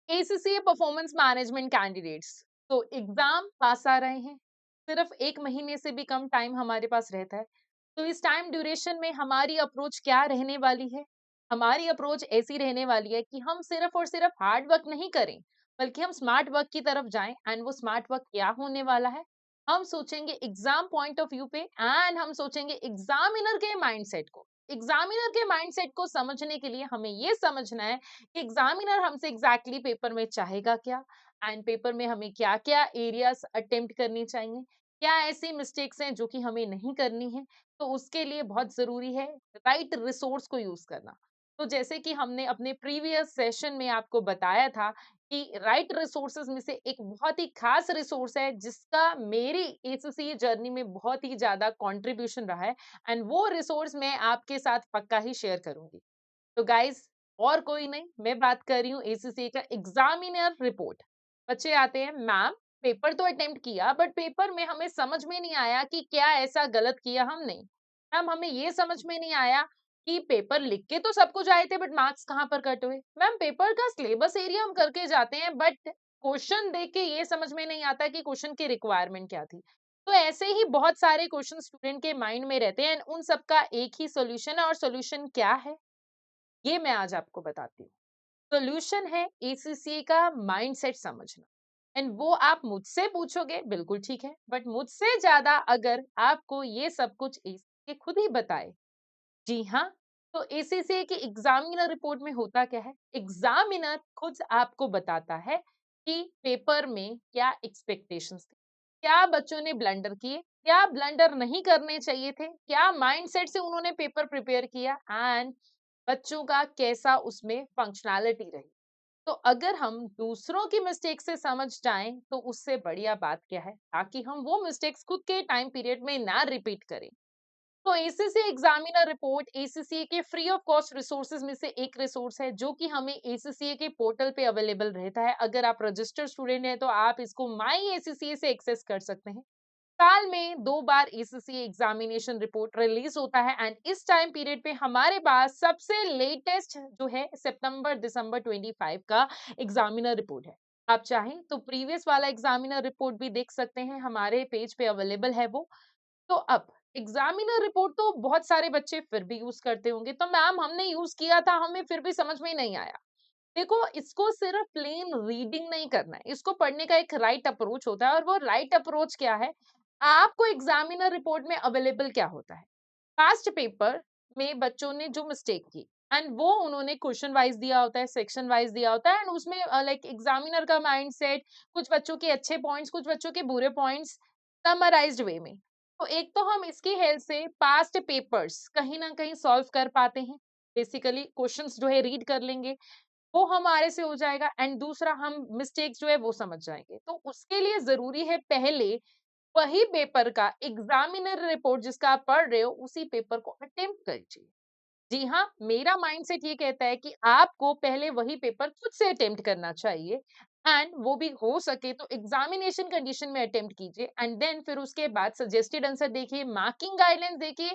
ACCA performance management candidates, तो exam पास आ रहे हैं, सिर्फ 1 महीने से भी कम टाइम हमारे पास रहता है। तो इस टाइम ड्यूरेशन में हमारी अप्रोच क्या रहने वाली है? हमारी अप्रोच ऐसी रहने वाली है कि हम सिर्फ और सिर्फ हार्ड वर्क नहीं करें, बल्कि हम स्मार्ट वर्क की तरफ जाएं। एंड वो स्मार्ट वर्क क्या होने वाला है? हम सोचेंगे एग्जाम पॉइंट ऑफ व्यू पे, एंड हम सोचेंगे एग्जामिनर के माइंडसेट को। एग्जामिनर के माइंडसेट को समझने के लिए हमें ये समझना है कि एग्जामिनर हमसे एग्जैक्टली पेपर में चाहेगा क्या, एंड पेपर में हमें क्या क्या एरियाज अटेम्प्ट करनी चाहिए, क्या ऐसी मिस्टेक्स हैं जो कि हमें नहीं करनी है। तो उसके लिए बहुत जरूरी है राइट रिसोर्स को यूज करना। तो जैसे कि हमने अपने प्रीवियस सेशन में आपको बताया था कि राइट रिसोर्सेज में से एक बहुत ही खास रिसोर्स है जिसका मेरी एसीसी जर्नी में बहुत ही ज्यादा कंट्रीब्यूशन रहा है, एंड वो रिसोर्स मैं आपके साथ पक्का ही शेयर करूंगी। तो गाइस, और कोई नहीं, मैं बात कर रही हूँ एसीसी का एग्जामिनर रिपोर्ट। बच्चे आते हैं, मैम पेपर तो अटेम्प्ट किया बट पेपर में हमें समझ में नहीं आया कि क्या ऐसा गलत किया हमने। मैम हमें ये समझ में नहीं आया कि पेपर लिख के तो सब कुछ आए थे बट मार्क्स कहाँ पर कट हुए। मैम पेपर का सिलेबस एरिया हम करके जाते हैं बट क्वेश्चन देख के ये समझ में नहीं आता कि क्वेश्चन की रिक्वायरमेंट क्या थी। तो ऐसे ही बहुत सारे क्वेश्चन स्टूडेंट के माइंड में रहते हैं, उन सबका एक ही सोल्यूशन है, और सोल्यूशन क्या है ये मैं आज आपको बताती हूँ। सोल्यूशन है एसीसी का माइंडसेट समझना। एंड वो आप मुझसे पूछोगे, बिल्कुल ठीक है, बट मुझसे ज्यादा अगर आपको ये सब कुछ एसीसी खुद ही बताए। जी हाँ, तो एसीसी की एग्जामिनर रिपोर्ट में होता क्या है, एग्जामिनर खुद आपको बताता है कि पेपर में क्या एक्सपेक्टेशंस थे, क्या बच्चों ने ब्लंडर किए, क्या ब्लंडर नहीं करने चाहिए थे, क्या माइंडसेट से उन्होंने पेपर प्रिपेयर किया, एंड बच्चों का कैसा उसमें फंक्शनैलिटी रही। तो अगर हम दूसरों की मिस्टेक से समझ जाएं तो उससे बढ़िया बात क्या है, ताकि हम वो मिस्टेक्स खुद के टाइम पीरियड में ना रिपीट करें। तो एसीसी एग्जामिनर रिपोर्ट एसीसी के फ्री ऑफ कॉस्ट रिसोर्सेज में से एक रिसोर्स है जो कि हमें एसीसी के पोर्टल पे अवेलेबल रहता है। अगर आप रजिस्टर्ड स्टूडेंट हैं तो आप इसको माई एसीसी से एक्सेस कर सकते हैं। साल में 2 बार एसीसी एग्जामिनेशन रिपोर्ट रिलीज होता है, एंड इस टाइम पीरियड पे हमारे पास सबसे लेटेस्ट जो है सितंबर दिसंबर 25 का एग्जामिनर रिपोर्ट है। आप चाहें तो प्रीवियस वाला एग्जामिनर रिपोर्ट भी देख सकते हैं, हमारे पेज पे अवेलेबल है वो। तो अब एग्जामिनर रिपोर्ट तो बहुत सारे बच्चे फिर भी यूज करते होंगे, तो मैम हमने यूज किया था, हमें फिर भी समझ में नहीं आया। देखो, इसको सिर्फ प्लेन रीडिंग नहीं करना है, इसको पढ़ने का एक राइट अप्रोच होता है, और वो राइट अप्रोच क्या है, आपको एग्जामिनर रिपोर्ट में अवेलेबल क्या होता है। पास्ट पेपर में बच्चों ने जो मिस्टेक की, एंड वो उन्होंने क्वेश्चन वाइज दिया होता है, सेक्शन वाइज दिया होता है, एंड उसमें लाइक एग्जामिनर का माइंडसेट, कुछ बच्चों के अच्छे पॉइंट्स, कुछ बच्चों के बुरे पॉइंट्स समराइज्ड वे में। तो एक तो हम इसकी हेल्प से पास्ट पेपर्स कहीं ना कहीं सॉल्व कर पाते हैं, बेसिकली क्वेश्चंस जो है रीड कर लेंगे, वो हमारे से हो जाएगा, एंड दूसरा हम मिस्टेक्स जो है वो समझ जाएंगे। तो उसके लिए जरूरी है पहले वही पेपर का एग्जामिनर रिपोर्ट जिसका आप पढ़ रहे हो उसी पेपर को अटेम्प्ट कीजिए। जी हाँ, मेरा माइंडसेट ये कहता है कि आपको पहले वही पेपर खुद से अटेम्प्ट करना चाहिए, एंड वो भी हो सके तो एग्जामिनेशन कंडीशन में अटेम्प्ट कीजिए, एंड देन फिर उसके बाद सजेस्टेड आंसर देखिए, मार्किंग गाइडलाइंस देखिए,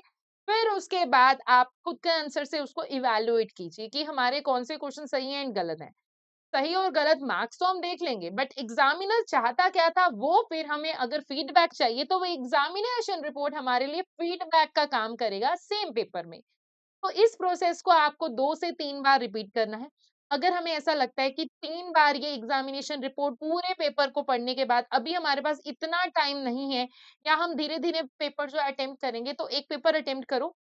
फिर उसके बाद आप खुद के आंसर से उसको इवैल्यूएट कीजिए कि हमारे कौन से क्वेश्चन सही हैं एंड गलत हैं। सही और गलत मार्क्स तो हम देख लेंगे, बट एग्जामिनर चाहता क्या था वो फिर हमें अगर फीडबैक चाहिए तो वो एग्जामिनेशन रिपोर्ट हमारे लिए फीडबैक का काम करेगा सेम पेपर में। तो इस प्रोसेस को आपको 2 से 3 बार रिपीट करना है। अगर हमें ऐसा लगता है कि 3 बार ये एग्जामिनेशन रिपोर्ट पूरे पेपर को पढ़ने के बाद अभी हमारे पास इतना टाइम नहीं है, या हम धीरे धीरे पेपर जो अटेम्प्ट करेंगे, तो एक पेपर अटेम्प्ट करो,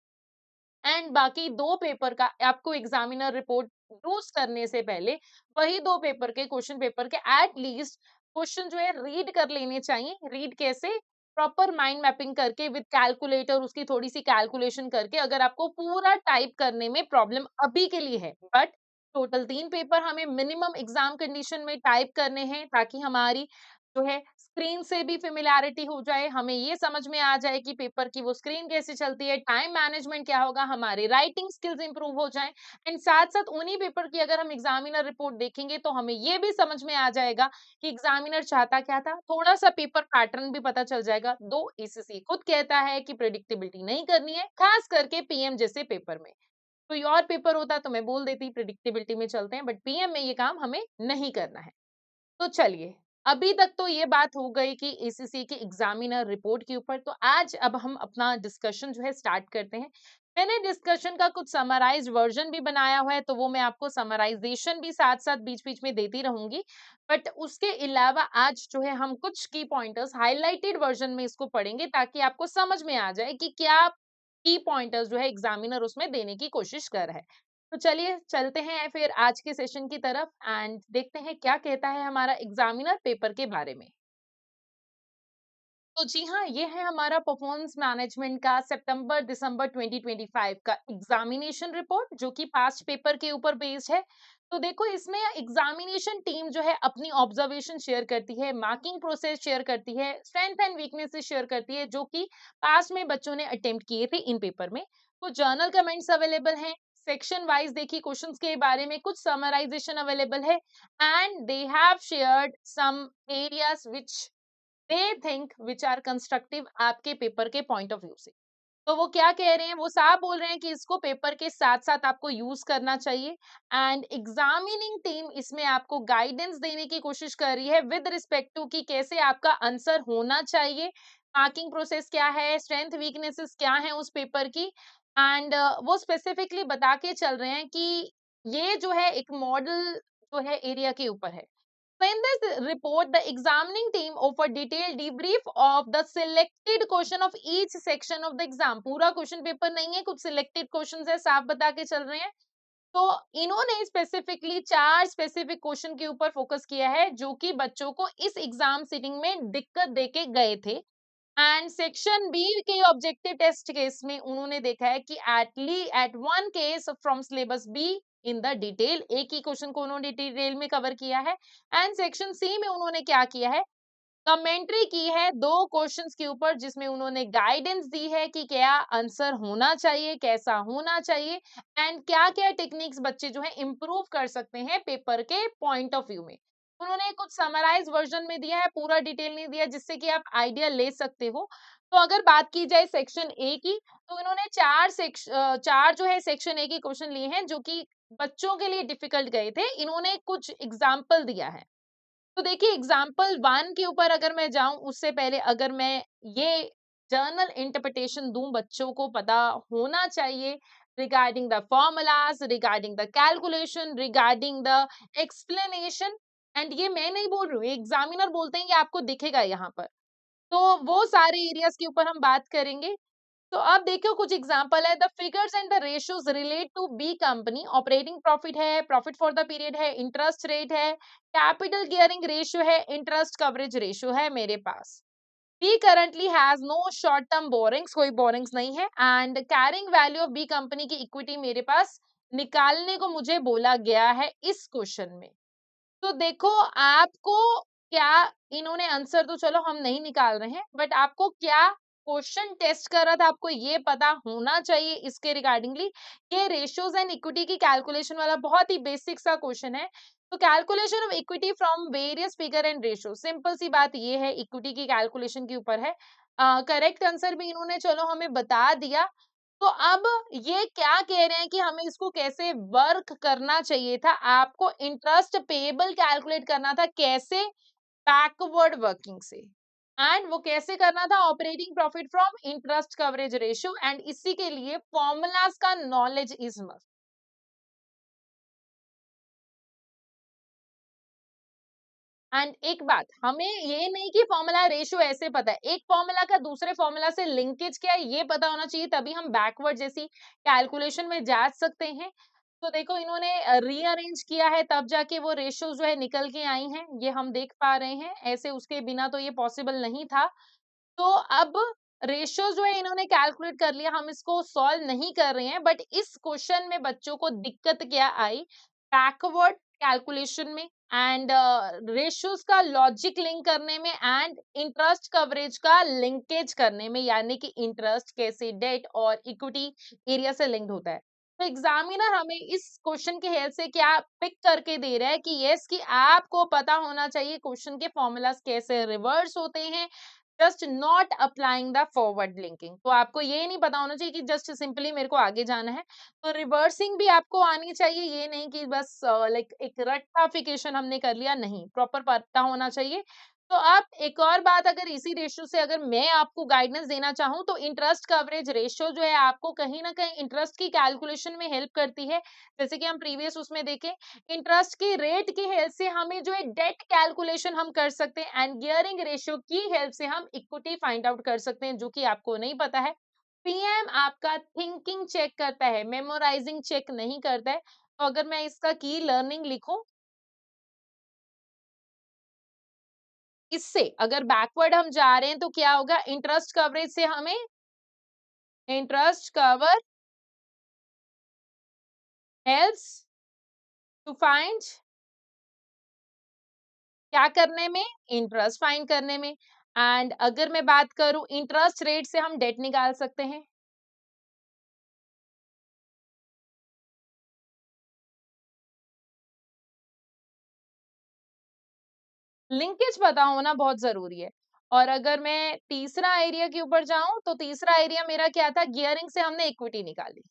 एंड बाकी 2 पेपर का आपको एग्जामिनर रिपोर्ट यूज करने से पहले वही 2 पेपर के क्वेश्चन पेपर के एट लीस्ट क्वेश्चन जो है रीड कर लेने चाहिए। रीड कैसे? प्रॉपर माइंड मैपिंग करके विद कैलकुलेटर, उसकी थोड़ी सी कैलकुलेशन करके। अगर आपको पूरा टाइप करने में प्रॉब्लम अभी के लिए है, बट टोटल 3 पेपर हमें मिनिमम एग्जाम कंडीशन में टाइप करने हैं, ताकि हमारी जो है स्क्रीन से भी फेमिलियरिटी हो जाए, हमें ये समझ में आ जाए कि पेपर की वो स्क्रीन कैसे चलती है, टाइम मैनेजमेंट क्या होगा, हमारे राइटिंग स्किल्स इंप्रूव हो जाएं। एंड साथ साथ उन्हीं पेपर की अगर हम एग्जामिनर रिपोर्ट देखेंगे तो हमें ये भी समझ में आ जाएगा कि एग्जामिनर चाहता क्या था, थोड़ा सा पेपर पैटर्न भी पता चल जाएगा। दो एसीसी खुद कहता है कि प्रेडिक्टेबिलिटी नहीं करनी है, खास करके पीएम जैसे पेपर में। कोई और पेपर होता तो मैं बोल देती प्रिडिक्टेबिलिटी में चलते हैं, बट पीएम में ये काम हमें नहीं करना है। तो चलिए, अभी तक तो ये बात हो गई कि एसीसी की एग्जामिनर रिपोर्ट के ऊपर। तो आज अब हम अपना डिस्कशन जो है स्टार्ट करते हैं। मैंने डिस्कशन का कुछ समराइज्ड वर्जन भी बनाया हुआ है, तो वो मैं आपको समराइजेशन भी साथ साथ बीच बीच में देती रहूंगी। बट उसके अलावा आज जो है हम कुछ की पॉइंटर्स हाईलाइटेड वर्जन में इसको पढ़ेंगे, ताकि आपको समझ में आ जाए कि क्या की पॉइंटर्स जो है एग्जामिनर उसमें देने की कोशिश कर रहा है। तो चलिए चलते हैं फिर आज के सेशन की तरफ एंड देखते हैं क्या कहता है हमारा एग्जामिनर पेपर के बारे में। तो जी हाँ, ये है हमारा परफॉर्मेंस मैनेजमेंट का सितंबर दिसंबर 2025 का एग्जामिनेशन रिपोर्ट, जो कि पास्ट पेपर के ऊपर बेस्ड है। तो देखो, इसमें एग्जामिनेशन टीम जो है अपनी ऑब्जर्वेशन शेयर करती है, मार्किंग प्रोसेस शेयर करती है, स्ट्रेंथ एंड वीकनेसेस शेयर करती है, जो कि पास्ट में बच्चों ने अटेम्प्ट किए थे इन पेपर में। तो जर्नल कमेंट्स अवेलेबल हैं, सेक्शन वाइज देखिए क्वेश्चंस के बारे में कुछ समराइजेशन अवेलेबल है, and they have shared some areas which they think which are constructive आपके पेपर के पॉइंट ऑफ व्यू से। तो वो क्या कह रहे हैं, वो साफ बोल रहे हैं कि इसको पेपर के साथ साथ आपको यूज करना चाहिए, एंड एग्जामिनिंग टीम इसमें आपको गाइडेंस देने की कोशिश कर रही है विद रिस्पेक्ट टू कि कैसे आपका आंसर होना चाहिए, मार्किंग प्रोसेस क्या है, स्ट्रेंथ वीकनेसेस क्या है उस पेपर की। एंड वो स्पेसिफिकली बता के चल रहे हैं कि ये जो है एक मॉडल जो है एरिया के ऊपर है। So in this report, the examining team offer detailed debrief of the selected question of each section of the exam. पूरा क्वेश्चन पेपर नहीं है, कुछ सिलेक्टेड क्वेश्चंस है, साफ बता के चल रहे हैं। तो इन्होंने स्पेसिफिकली 4 स्पेसिफिक क्वेश्चन के ऊपर फोकस किया है, जो कि बच्चों को इस एग्जाम सिटिंग में दिक्कत देके गए थे। एंड सेक्शन बी के ऑब्जेक्टिव टेस्ट केस में उन्होंने देखा है कि at one case from syllabus B in the detail, एक ही क्वेश्चन को उन्होंने डिटेल में कवर किया है। एंड सेक्शन सी में उन्होंने क्या किया है, कमेंट्री की है 2 क्वेश्चंस के ऊपर, जिसमें उन्होंने गाइडेंस दी है कि क्या आंसर होना चाहिए, कैसा होना चाहिए, एंड क्या-क्या टेक्निक्स बच्चे जो है इम्प्रूव कर सकते हैं पेपर के पॉइंट ऑफ व्यू में। उन्होंने कुछ समराइज वर्जन में दिया है, पूरा डिटेल नहीं दिया, जिससे कि आप आइडिया ले सकते हो। तो अगर बात की जाए सेक्शन ए की, तो इन्होंने 4 जो है सेक्शन ए के क्वेश्चन लिए हैं, जो कि बच्चों के लिए डिफिकल्ट गए थे। इन्होंने कुछ एग्जाम्पल दिया है। तो देखिए, एग्जाम्पल 1 के ऊपर अगर मैं जाऊं, उससे पहले अगर मैं ये जर्नल इंटरप्रिटेशन दूं, बच्चों को पता होना चाहिए regarding the formulas, regarding the calculation, regarding the explanation. And ये मैं नहीं बोल रही हूँ, एग्जामिनर बोलते हैं, ये आपको दिखेगा यहाँ पर। तो वो सारे एरियाज के ऊपर हम बात करेंगे। तो अब देखो कुछ एग्जांपल है, the figures and the ratios relate to B company, operating profit है, प्रॉफिट फॉर द पीरियड है, इंटरेस्ट रेट है, कैपिटल गियरिंग रेशियो है, इंटरेस्ट कवरेज रेशियो है मेरे पास। B currently has no short term borrowings, कोई borrowings नहीं है, and carrying value of B company की इक्विटी मेरे पास निकालने को मुझे बोला गया है इस क्वेश्चन में। तो देखो, आपको क्या, इन्होंने आंसर तो चलो हम नहीं निकाल रहे हैं, बट आपको क्या क्वेश्चन टेस्ट कर रहा था आपको ये पता होना चाहिए इसके रिगार्डिंगली। ये रेशियोज एंड इक्विटी की कैलकुलेशन वाला बहुत ही बेसिक सा क्वेश्चन है। तो calculation of equity from various figure and ratio, simple सी बात ये है, इक्विटी की कैलकुलेशन के ऊपर है। करेक्ट आंसर भी इन्होंने चलो हमें बता दिया। तो अब ये क्या कह रहे हैं कि हमें इसको कैसे वर्क करना चाहिए था, आपको इंटरेस्ट पेएबल कैलकुलेट करना था कैसे, बैकवर्ड वर्किंग से। एंड वो कैसे करना था, operating profit from interest coverage ratio, and इसी के लिए फॉर्मूलाज का नॉलेज इज मस्ट। एंड एक बात, हमें ये नहीं कि फॉर्मूला रेशियो ऐसे पता है, एक फॉर्मूला का दूसरे फॉर्मूला से लिंकेज क्या है ये पता होना चाहिए, तभी हम बैकवर्ड जैसी कैलकुलेशन में जा सकते हैं। तो देखो, इन्होंने रीअरेंज किया है, तब जाके वो रेशियो जो है निकल के आई हैं, ये हम देख पा रहे हैं, ऐसे उसके बिना तो ये पॉसिबल नहीं था। तो अब रेशियो जो है इन्होंने कैलकुलेट कर लिया, हम इसको सॉल्व नहीं कर रहे हैं, बट इस क्वेश्चन में बच्चों को दिक्कत क्या आई, बैकवर्ड कैलकुलेशन में, एंड रेशियोज का लॉजिक लिंक करने में, एंड इंटरेस्ट कवरेज का लिंकेज करने में, यानी कि इंटरेस्ट कैसे डेट और इक्विटी एरिया से लिंक्ड होता है। तो एग्जामिनर हमें इस क्वेश्चन के हेल्प से क्या पिक करके दे रहा है कि यस, कि आपको पता होना चाहिए क्वेश्चन के फॉर्मूलाज कैसे रिवर्स होते हैं, just not applying the forward linking. तो आपको ये नहीं पता होना चाहिए कि जस्ट सिंपली मेरे को आगे जाना है, तो रिवर्सिंग भी आपको आनी चाहिए। ये नहीं कि बस लाइक एक रट्टाफिकेशन हमने कर लिया, नहीं, प्रॉपर पता होना चाहिए। तो आप एक और बात, अगर इसी रेशियो से अगर मैं आपको गाइडेंस देना चाहूँ, तो इंटरेस्ट कवरेज रेशियो जो है आपको कहीं ना कहीं इंटरेस्ट की कैलकुलेशन में हेल्प करती है। जैसे कि हम प्रीवियस उसमें देखें, इंटरेस्ट की रेट की हेल्प से हमें जो है डेट कैलकुलेशन हम कर सकते हैं, एंड गियरिंग रेशियो की हेल्प से हम इक्विटी फाइंड आउट कर सकते हैं, जो कि आपको नहीं पता है। पीएम आपका थिंकिंग चेक करता है, मेमोराइजिंग चेक नहीं करता है। तो अगर मैं इसका की लर्निंग लिखूं, इससे अगर बैकवर्ड हम जा रहे हैं तो क्या होगा, इंटरेस्ट कवरेज से हमें interest cover helps to find, क्या करने में, इंटरेस्ट फाइंड करने में। एंड अगर मैं बात करूं, इंटरेस्ट रेट से हम डेट निकाल सकते हैं। लिंकेज पता होना बहुत जरूरी है। और अगर मैं तीसरा एरिया के ऊपर जाऊं, तो तीसरा एरिया मेरा क्या था, गियरिंग से हमने इक्विटी निकाली।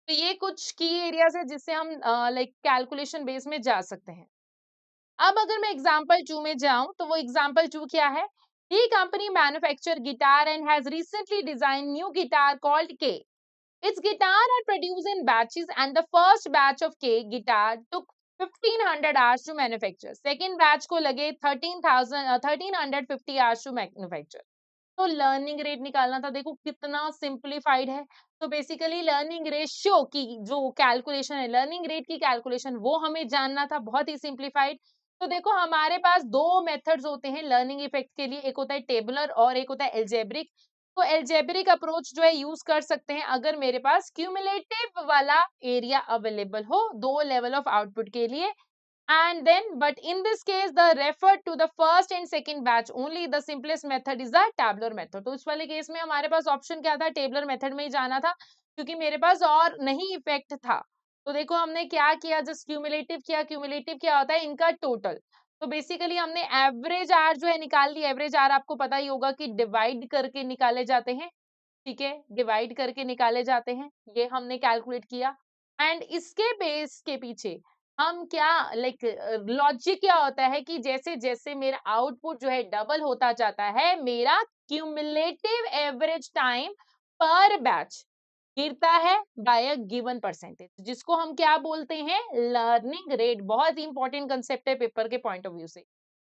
तो ये कुछ की एरियाज है जिससे हम लाइक कैलकुलेशन बेस में जा सकते हैं। अब अगर मैं एग्जांपल 2 में जाऊं, तो वो एग्जांपल 2 क्या है, ही company manufacture guitar and has recently design new guitar called K. Its guitar are produced in batches and the first batch of K guitar took 1500 hours to manufacture. Second batch को लगे 1350 hours to manufacture. तो learning rate निकालना था, देखो कितना simplified है। तो basically learning ratio की जो कैलकुलेशन है, लर्निंग रेट की कैलकुलेशन, वो हमें जानना था, बहुत ही सिंपलीफाइड। तो देखो हमारे पास दो मेथड्स होते हैं लर्निंग इफेक्ट के लिए, एक होता है टेबुलर और एक होता है एल्जेब्रिक। तो एल्जेब्रिक अप्रोच जो है यूज कर सकते हैं अगर मेरे पास क्यूमुलेटिव वाला एरिया अवेलेबल हो दो लेवल ऑफ आउटपुट के लिए। And then, but in this case, the refer to the first and second batch only. The simplest method is the tabular method. तो इस वाले केस में हमारे पास ऑप्शन क्या था, टेबलर मेथड में ही जाना था, क्योंकि मेरे पास और नहीं इफेक्ट था। तो देखो हमने क्या किया, जस्ट क्यूमुलेटिव किया। क्यूमुलेटिव क्या होता है, इनका टोटल। तो बेसिकली हमने एवरेज आर जो है निकाल ली। एवरेज आर आपको पता ही होगा कि डिवाइड करके निकाले जाते हैं, ठीक है, डिवाइड करके निकाले जाते हैं। ये हमने कैलकुलेट किया, एंड इसके बेस के पीछे हम क्या, लाइक लॉजिक क्या होता है कि जैसे जैसे मेरा आउटपुट जो है डबल होता जाता है, मेरा क्यूमुलेटिव एवरेज टाइम पर बैच गिरता है बाय अ गिवन परसेंटेज, जिसको हम क्या बोलते हैं, लर्निंग रेट। बहुत इंपॉर्टेंट कंसेप्ट है पेपर के पॉइंट ऑफ व्यू से।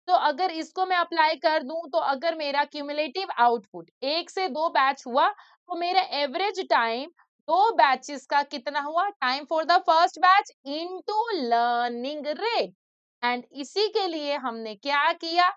तो अगर इसको मैं अप्लाई कर दूं, तो अगर मेरा क्यूमुलेटिव आउटपुट एक से दो बैच हुआ, तो मेरा एवरेज टाइम दो बैचेस का कितना हुआ, time for the first batch into learning rate. And इसी के लिए हमने क्या किया,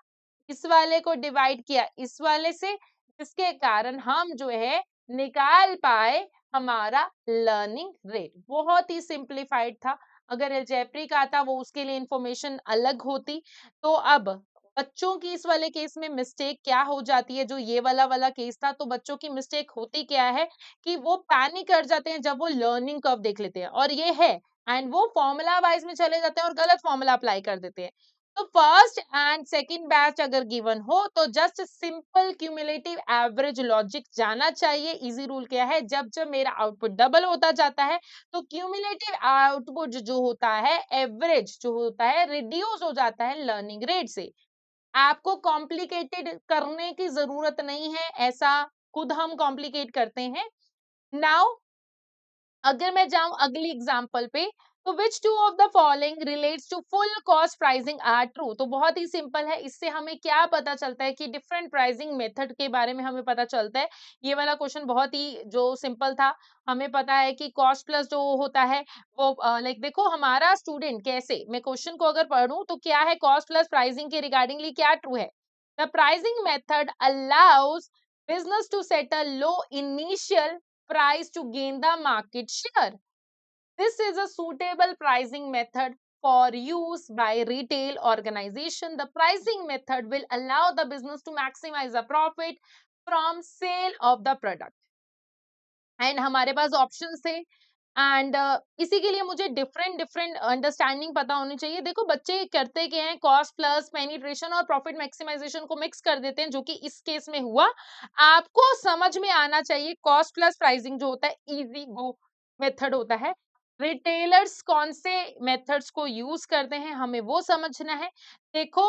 इस वाले को डिवाइड किया इस वाले से, जिसके कारण हम जो है निकाल पाए हमारा लर्निंग रेट। बहुत ही सिंप्लीफाइड था। अगर एल्जेब्रिक आता वो उसके लिए इंफॉर्मेशन अलग होती। तो अब बच्चों की इस वाले केस में मिस्टेक क्या हो जाती है, जो ये वाला वाला केस था, तो बच्चों की मिस्टेक होती क्या है कि वो पैनिक कर जाते हैं जब वो लर्निंग कर्व देख लेते हैं, और ये है, एंड वो फॉर्मूला वाइज में चले जाते हैं और गलत फॉर्मूला अप्लाई कर देते हैं। तो फर्स्ट एंड सेकंड बैच अगर गिवन हो, तो just simple cumulative average logic जाना चाहिए। इजी रूल क्या है, जब जब मेरा आउटपुट डबल होता जाता है, तो क्यूमुलेटिव आउटपुट जो होता है, एवरेज जो होता है, रिड्यूस हो जाता है लर्निंग रेट से। आपको कॉम्प्लिकेटेड करने की जरूरत नहीं है, ऐसा खुद हम कॉम्प्लिकेट करते हैं। नाउ अगर मैं जाऊं अगली एग्जांपल पे, तो which two of the following relates to full cost pricing are true. तो बहुत ही सिंपल है, इससे हमें क्या पता चलता है कि डिफरेंट प्राइसिंग मेथड के बारे में हमें पता चलता है। ये वाला क्वेश्चन बहुत ही जो सिंपल था। हमें पता है कि कॉस्ट प्लस जो होता है वो लाइक देखो हमारा स्टूडेंट कैसे, मैं क्वेश्चन को अगर पढ़ूं तो क्या है, कॉस्ट प्लस प्राइसिंग के रिगार्डिंगली क्या ट्रू है, the pricing method allows business to set a low initial price to gain the market share. This is a suitable pricing method for use by retail organization. The pricing method will allow the business to maximize the profit from sale of the product. And हमारे पास option थे, and इसी के लिए मुझे different different understanding पता होनी चाहिए। देखो बच्चे करते क्या है, कॉस्ट प्लस पेनिट्रेशन और प्रॉफिट मैक्सिमाइजेशन को मिक्स कर देते हैं, जो कि इस केस में हुआ। आपको समझ में आना चाहिए कॉस्ट प्लस प्राइसिंग जो होता है इजी गो मेथड होता है। रिटेलर्स कौन से मेथड्स को यूज करते हैं हमें वो समझना है। देखो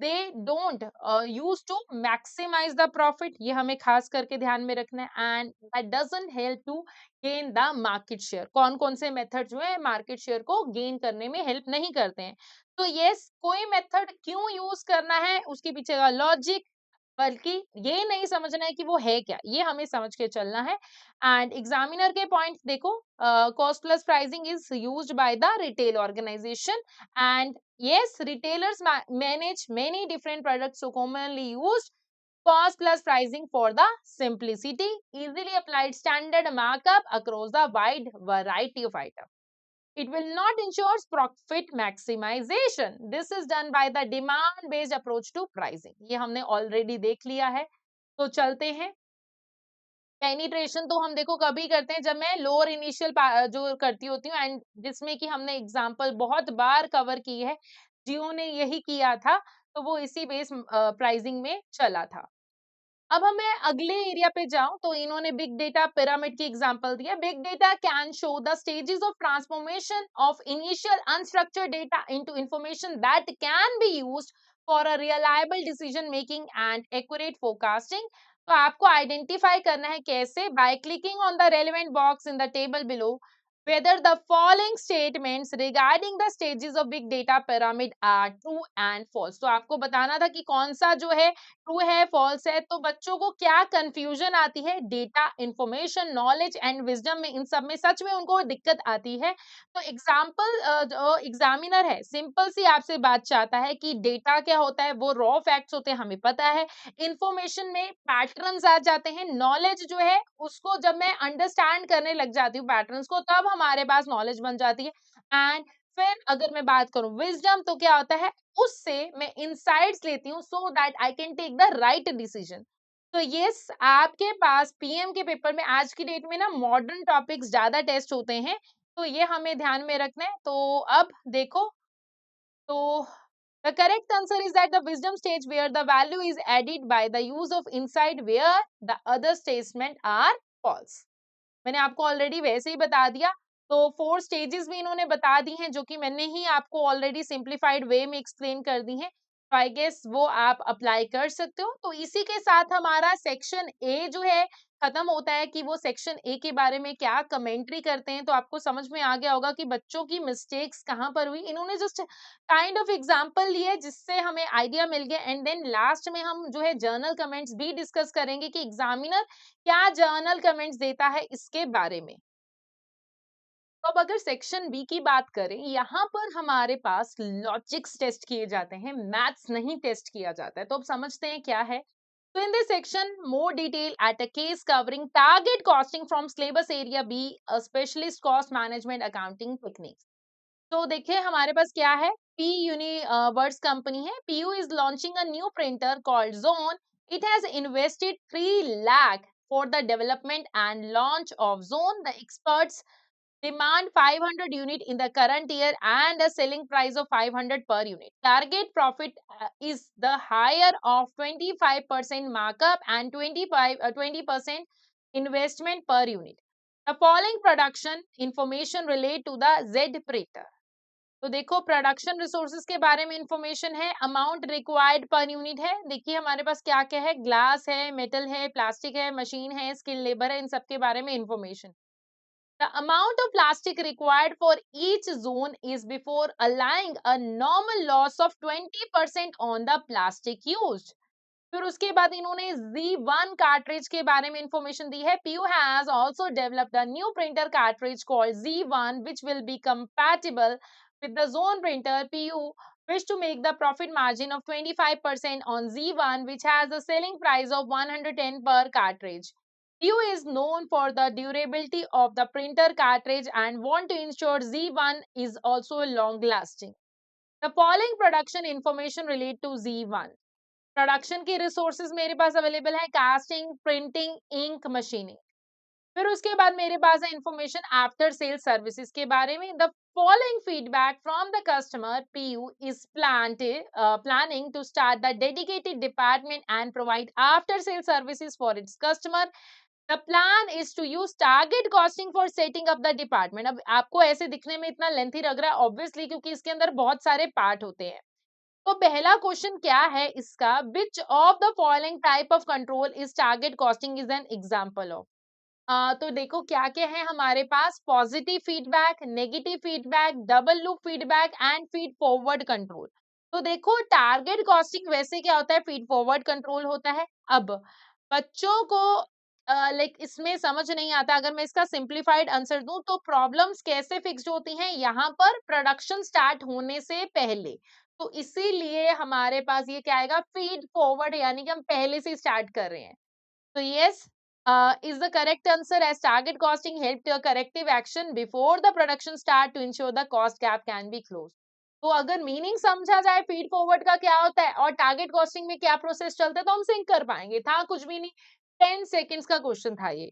they don't use to maximise the profit, ये हमें खास करके ध्यान में रखना है। And that doesn't help to gain the market share. कौन कौन से मेथड जो है मार्केट शेयर को गेन करने में हेल्प नहीं करते हैं। तो यस, कोई मेथड क्यों यूज करना है उसके पीछे का लॉजिक, बल्कि ये नहीं समझना है कि वो है क्या, ये हमें समझ के चलना है। एंड एग्जामिनर के पॉइंट्स देखो, cost plus pricing is used by the retail organisation and yes, retailers manage many different products, so commonly used cost plus pricing for the simplicity, easily applied standard markup across the wide variety of items. It will not ensure profit maximization. This is done by the demand based approach to pricing. ये हमने already देख लिया है। तो चलते हैं। Penetration तो हम देखो कभी करते हैं जब मैं लोअर इनिशियल जो करती होती हूँ, एंड जिसमें कि हमने एग्जांपल बहुत बार कवर की है, जियो ने यही किया था, तो वो इसी बेस प्राइसिंग में चला था। अब हमें अगले एरिया पे जाऊं तो इन्होंने बिग डेटा पिरामिड की एग्जांपल दिया। Big data can show the stages of transformation of initial unstructured data into information that can be used for a reliable decision making and accurate forecasting. तो आपको identify करना है कैसे, by clicking on the relevant box in the table below whether the following statements regarding the stages of big data pyramid are true and false। तो आपको बताना था कि कौन सा जो है ट्रू है फॉल्स है। तो बच्चों को क्या कंफ्यूजन आती है, data information knowledge and wisdom में, इन सब में सच में उनको दिक्कत आती है। तो एग्जाम्पल जो एग्जामिनर है सिंपल सी आपसे बात चाहता है कि डेटा क्या होता है, वो रॉ फैक्ट्स होते हैं हमें पता है। इंफॉर्मेशन में पैटर्न्स आ जाते हैं, नॉलेज जो है उसको जब मैं अंडरस्टैंड करने लग जाती हूँ पैटर्न्स को, तब हमारे पास नॉलेज बन जाती है। एंड फिर अगर मैं बात करूं विजडम, तो क्या होता है, उससे मैं इनसाइट्स लेती हूँ so that I can take the right decision. तो यस, आपके पास पीएम के पेपर में आज की डेट में ना मॉडर्न टॉपिक्स ज्यादा टेस्ट होते हैं, तो ये हमें ध्यान में रखना है। तो अब देखो, तो the correct answer is that the wisdom stage where the value is added by the use of insight where the other statement are false। मैंने आपको ऑलरेडी वैसे ही बता दिया। तो 4 स्टेजेस भी इन्होंने बता दी हैं, जो कि मैंने ही आपको ऑलरेडी सिंप्लीफाइड वे में एक्सप्लेन कर दी हैं। तो आई गेस वो आप अप्लाई कर सकते हो। तो इसी के साथ हमारा सेक्शन ए जो है खत्म होता है कि वो सेक्शन ए के बारे में क्या कमेंट्री करते हैं। तो आपको समझ में आ गया होगा कि बच्चों की मिस्टेक्स कहाँ पर हुई। इन्होंने जस्ट काइंड ऑफ एग्जांपल लिए जिससे हमें आइडिया मिल गया। एंड देन लास्ट में हम जो है जर्नल कमेंट्स भी डिस्कस करेंगे कि एग्जामिनर क्या जर्नल कमेंट्स देता है इसके बारे में। तो अब अगर सेक्शन बी की बात करें, यहाँ पर हमारे पास लॉजिक्स टेस्ट किए जाते हैं, मैथ्स नहीं टेस्ट किया जाता है। तो अब समझते हैं क्या है। तो in this section more detail at a case covering target costing from syllabus area B, a specialist cost management accounting techniques. तो देखिए हमारे पास क्या है, पी यूनिवर्स कंपनी है। PU is launching a new printer called zone. It has invested 3 lakh for the development and launch of zone. The experts demand 500 unit in the current year and a selling price of 500 per unit. Target profit is the higher of 25% markup and 20% investment per unit. The following production information relate to the Z printer। तो देखो production resources के बारे में information है, amount required per unit है। देखिए हमारे पास क्या क्या है, ग्लास है, मेटल है, प्लास्टिक है, मशीन है, स्किल लेबर है, इन सब के बारे में information. The amount of plastic required for each zone is before allowing a normal loss of 20% on the plastic used। फिर उसके बाद इन्होंने Z1 कार्ट्रिज के बारे में इंफॉर्मेशन दी है। PU has also developed a new printer cartridge called Z1 which will be compatible with the zone printer। PU wish to make the profit margin of 25% on Z1 which has a selling price of 110 per cartridge। PU is known for the durability of the printer cartridge and want to ensure Z1 is also long lasting। The following production information relate to Z1। Production की resources मेरे पास available है, casting, printing, ink, machining. फिर उसके बाद मेरे पास है information after sale services के बारे में। The following feedback from the customer PU is planning to start the dedicated department and provide after sale services for its customer. The plan is to use target costing for setting up the department. अब आपको ऐसे दिखने में इतना lengthy लग रहा है obviously, क्योंकि इसके अंदर बहुत सारे पार्ट होते हैं। तो पहला क्वेश्चन क्या है इसका, which of the following type of control is target costing is an example of. तो देखो क्या क्या है हमारे पास, positive feedback, negative feedback, double loop feedback and feed forward control. तो देखो टारगेट कॉस्टिंग वैसे क्या होता है, फीड फॉरवर्ड कंट्रोल होता है। अब बच्चों को लाइक इसमें समझ नहीं आता, अगर मैं इसका सिंप्लीफाइड आंसर दूं तो प्रॉब्लम्स कैसे फिक्स्ड होती हैं यहाँ पर प्रोडक्शन स्टार्ट होने से पहले। तो इसीलिए हमारे पास ये क्या आएगा, फीड फॉरवर्ड, यानी कि हम पहले से स्टार्ट कर रहे हैं। So yes, is the correct answer, as target costing help to a corrective action before the production start to ensure the cost gap can be closed. तो अगर मीनिंग समझा जाए फीड फॉरवर्ड का क्या होता है और टारगेट कॉस्टिंग में क्या प्रोसेस चलता है तो हम सिंक कर पाएंगे। था कुछ भी नहीं, 10 सेकेंड्स का क्वेश्चन था ये।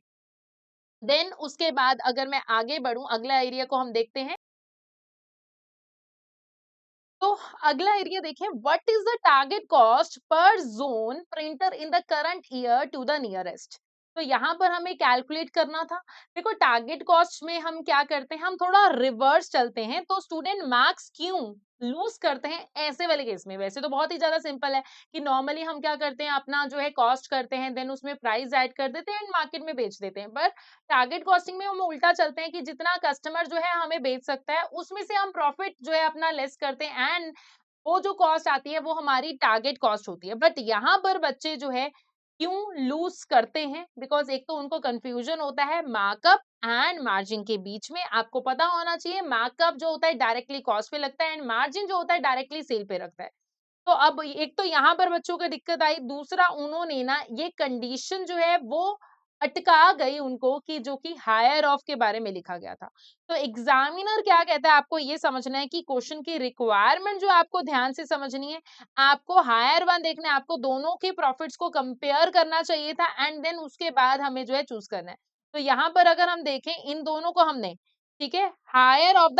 देन उसके बाद अगर मैं आगे बढ़ूं, अगला एरिया को हम देखते हैं। तो अगला एरिया देखें, what is the target cost per zone printer in the current year to the nearest. तो यहाँ पर हमें कैलकुलेट करना था। देखो टारगेट कॉस्ट में हम क्या करते हैं, हम थोड़ा रिवर्स चलते हैं, तो स्टूडेंट मार्क्स क्यों लूज करते हैं ऐसे वाले केस में। वैसे तो बहुत ही ज्यादा सिंपल है कि नॉर्मली हम क्या करते हैं, अपना जो है कॉस्ट करते हैं, देन उसमें प्राइस ऐड कर देते हैं एंड मार्केट में बेच देते हैं। पर टारगेट कॉस्टिंग में हम उल्टा चलते हैं कि जितना कस्टमर जो है हमें बेच सकता है उसमें से हम प्रॉफिट जो है अपना लेस करते हैं एंड वो जो कॉस्ट आती है वो हमारी टारगेट कॉस्ट होती है। बट यहाँ पर बच्चे जो है क्यों लूज करते हैं, बिकॉज एक तो उनको कंफ्यूजन होता है मार्कअप एंड मार्जिन के बीच में। आपको पता होना चाहिए मार्कअप जो होता है डायरेक्टली कॉस्ट पे लगता है एंड मार्जिन जो होता है डायरेक्टली सेल पे रखता है। तो अब एक तो यहाँ पर बच्चों को दिक्कत आई, दूसरा उन्होंने ना ये कंडीशन जो है वो अटका गई उनको कि जो कि हायर ऑफ के बारे में लिखा गया था। तो एग्जामिनर क्या कहता है, आपको ये समझना है कि क्वेश्चन की रिक्वायरमेंट जो आपको ध्यान से समझनी है, आपको हायर वन देखना है, आपको दोनों के प्रॉफिट्स को कंपेयर करना चाहिए था एंड देन उसके बाद हमें जो है चूज करना है। तो यहाँ पर अगर हम देखें इन दोनों को हमने, ठीक है, higher of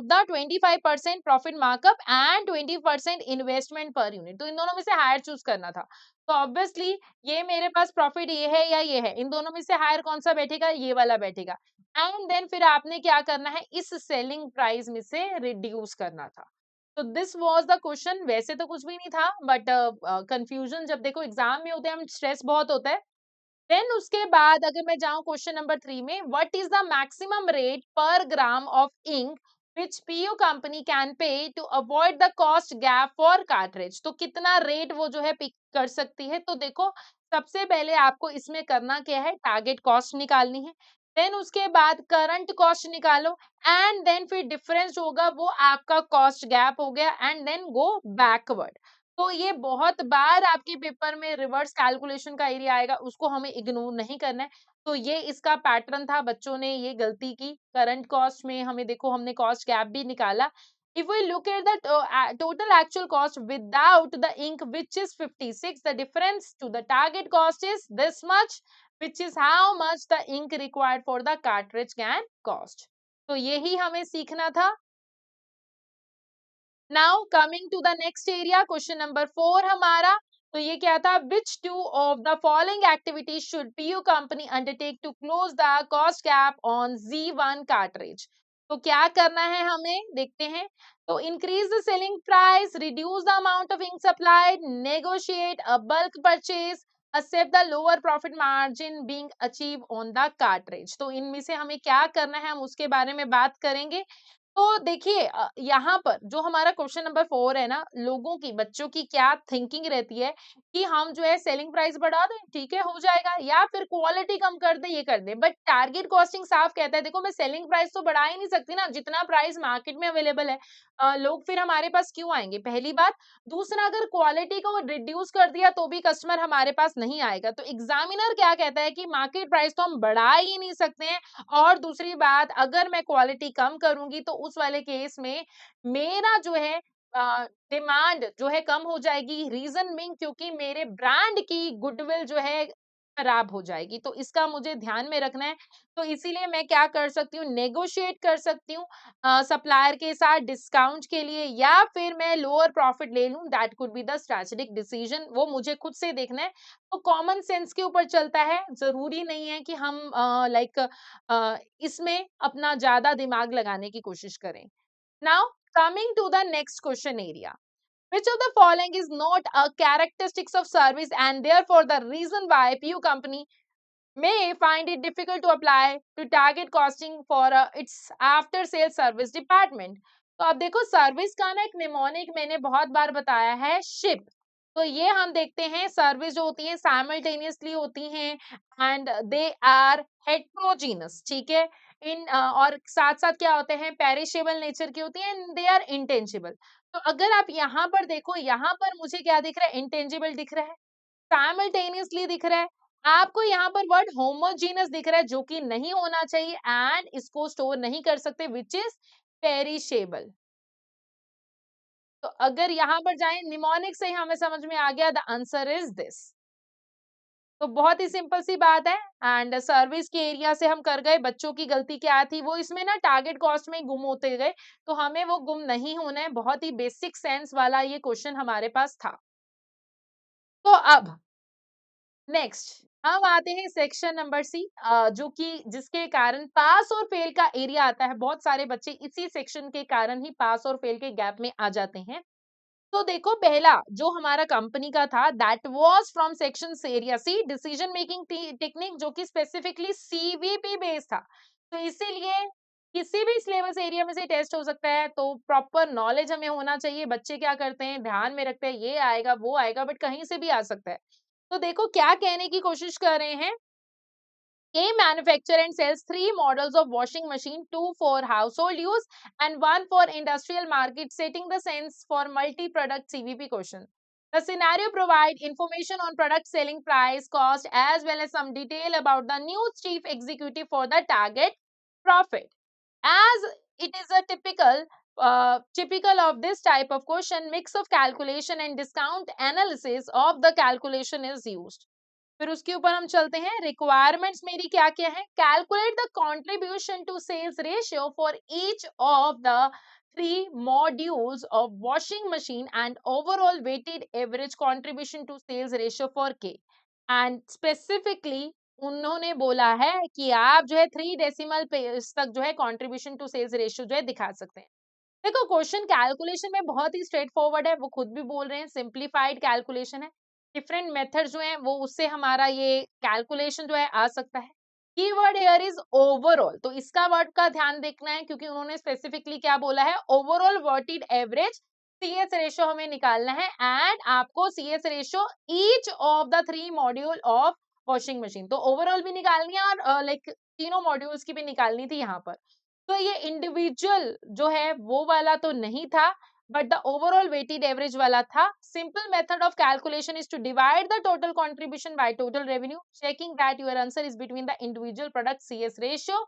the 25% profit markup and 20% investment per unit, तो इन दोनों में से हायर चूज करना था। तो ऑब्वियसली ये मेरे पास प्रॉफिट ये है या ये है, इन दोनों में से हायर कौन सा बैठेगा, ये वाला बैठेगा। एंड देन फिर आपने क्या करना है, इस सेलिंग प्राइस में से रिड्यूस करना था। तो दिस वाज द क्वेश्चन। वैसे तो कुछ भी नहीं था बट कंफ्यूजन जब देखो एग्जाम में होते हैं, हम स्ट्रेस बहुत होता है। देन उसके बाद अगर मैं जाऊं क्वेश्चन नंबर 3 में, what is the maximum rate per gram of ink which PU company can pay to avoid the cost gap for cartridge. तो कितना रेट वो जो है पिक कर सकती है। तो देखो सबसे पहले आपको इसमें करना क्या है, टारगेट कॉस्ट निकालनी है। देन उसके बाद करंट कॉस्ट निकालो एंड देन फिर डिफरेंस होगा वो आपका कॉस्ट गैप हो गया एंड देन गो बैकवर्ड। तो ये बहुत बार आपके पेपर में रिवर्स कैलकुलेशन का एरिया आएगा, उसको हमें इग्नोर नहीं करना है। तो ये इसका पैटर्न था, बच्चों ने ये गलती की। करंट कॉस्ट में हमें देखो हमने कॉस्ट गैप भी निकाला। If we look at the total actual cost without the ink, which is 56, the difference to the target cost is this much, which is how much the ink required for the cartridge can cost. तो यही हमें सीखना था। Now coming to the next area, question number 4 हमारा। तो ये क्या था, which two of the following activities should PU company undertake to close the cost gap on Z1 cartridge. तो क्या करना है हमें, देखते हैं। तो increase the selling price, reduce the amount of ink supplied, negotiate a bulk purchase, accept the lower profit margin being achieved on the cartridge। तो इनमें से हमें क्या करना है हम उसके बारे में बात करेंगे। तो देखिए यहाँ पर जो हमारा क्वेश्चन नंबर 4 है ना, लोगों की, बच्चों की क्या थिंकिंग रहती है कि हम जो है सेलिंग प्राइस बढ़ा दें, ठीक है, हो जाएगा, या फिर क्वालिटी कम कर दें, ये कर दें। बट टारगेट कॉस्टिंग साफ कहता है, देखो मैं सेलिंग प्राइस तो बढ़ा ही नहीं सकती ना, जितना प्राइस मार्केट में अवेलेबल है। लोग फिर हमारे पास क्यों आएंगे, पहली बात। दूसरा, अगर क्वालिटी को रिड्यूस कर दिया तो भी कस्टमर हमारे पास नहीं आएगा। तो एग्जामिनर क्या कहता है कि मार्केट प्राइस तो हम बढ़ा ही नहीं सकते हैं, और दूसरी बात अगर मैं क्वालिटी कम करूंगी तो उस वाले केस में मेरा जो है डिमांड जो है कम हो जाएगी। रीजन मीन क्योंकि मेरे ब्रांड की गुडविल जो है खराब हो जाएगी। तो इसका मुझे ध्यान में रखना है। तो इसीलिए मैं क्या कर सकती हूँ, नेगोशिएट कर सकती हूँ सप्लायर के साथ डिस्काउंट के लिए, या फिर मैं लोअर प्रॉफिट ले लूँ। That could be the strategic decision, वो मुझे खुद से देखना है। तो कॉमन सेंस के ऊपर चलता है, जरूरी नहीं है कि हम लाइक इसमें अपना ज्यादा दिमाग लगाने की कोशिश करें। Now coming to the next question area, which of the following is not a characteristics of service and therefore the reason why PU company may find it difficult to apply to target costing for its after sales service department? तो अब देखो service का ना एक mnemonic मैंने बहुत बार बताया है, शिप। तो ये हम देखते हैं सर्विस जो होती है साइमल्टेनियसली होती हैं एंड दे आर हेट्रोजीनस, ठीक है। और साथ साथ क्या होते हैं, पेरिशेबल नेचर की होती है एंड दे आर इंटेंजिबल। तो अगर आप यहाँ पर देखो, यहाँ पर मुझे क्या दिख रहा है, इंटेंजिबल दिख रहा है, साइमल्टेनियसली दिख रहा है। आपको यहाँ पर वर्ड होमोजीनस दिख रहा है, जो कि नहीं होना चाहिए एंड इसको स्टोर नहीं कर सकते, विच इज पेरिशेबल। तो अगर यहाँ पर जाएं निमोनिक से ही हमें समझ में आ गया, द आंसर इज दिस। तो बहुत ही सिंपल सी बात है। एंड सर्विस के एरिया से हम कर गए, बच्चों की गलती क्या थी, वो इसमें ना टारगेट कॉस्ट में गुम होते गए। तो हमें वो गुम नहीं होना है, बहुत ही बेसिक सेंस वाला ये क्वेश्चन हमारे पास था। तो अब नेक्स्ट हम आते हैं सेक्शन नंबर सी, जो कि जिसके कारण पास और फेल का एरिया आता है। बहुत सारे बच्चे इसी सेक्शन के कारण ही पास और फेल के गैप में आ जाते हैं। तो देखो पहला जो हमारा कंपनी का था, that was from section area C, decision making technique, जो कि स्पेसिफिकली सीवीपी बेस्ड था। तो इसीलिए किसी भी सिलेबस एरिया में से टेस्ट हो सकता है। तो प्रॉपर नॉलेज हमें होना चाहिए। बच्चे क्या करते हैं, ध्यान में रखते हैं ये आएगा वो आएगा, बट कहीं से भी आ सकता है। तो देखो क्या कहने की कोशिश कर रहे हैं, A manufacture and sells three models of washing machine, two for household use and one for industrial market, setting the sense for multi-product CVP question. The scenario provide information on product selling price, cost, as well as some detail about the new chief executive for the target profit. As it is a typical of this type of question, mix of calculation and discount analysis of the calculation is used. फिर उसके ऊपर हम चलते हैं, requirements मेरी क्या क्या है, calculate the contribution to sales ratio for each of the three modules of washing machine and overall weighted average contribution to sales ratio for K. एंड स्पेसिफिकली उन्होंने बोला है कि आप जो है 3 डेसिमल तक जो है कंट्रीब्यूशन टू सेल्स रेशियो जो है दिखा सकते हैं। देखो क्वेश्चन कैलकुलेशन में बहुत ही स्ट्रेट फॉरवर्ड है, वो खुद भी बोल रहे हैं सिंप्लीफाइड कैलकुलेशन है। डिफरेंट मेथड जो है वो उससे हमारा ये कैलकुलेशन जो है आ सकता है। कीवर्ड हियर इज ओवरऑल, तो इसका वर्ड का ध्यान देखना है क्योंकि उन्होंने स्पेसिफिकली क्या बोला है, ओवरऑल वर्टेड एवरेज सीएस रेशियो हमें निकालना है एंड आपको CS ratio each of the 3 module of washing machine, तो ओवरऑल भी निकालनी है और लाइक तीनों मॉड्यूल्स की भी निकालनी थी यहाँ पर। तो ये इंडिविजुअल जो है वो वाला तो नहीं था, but the overall weighted average वाला था। Simple method of calculation is to divide the total contribution by total revenue, checking that your answer is between the individual product CS ratio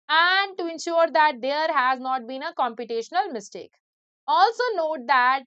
and to ensure that there has not been a computational mistake. Also note that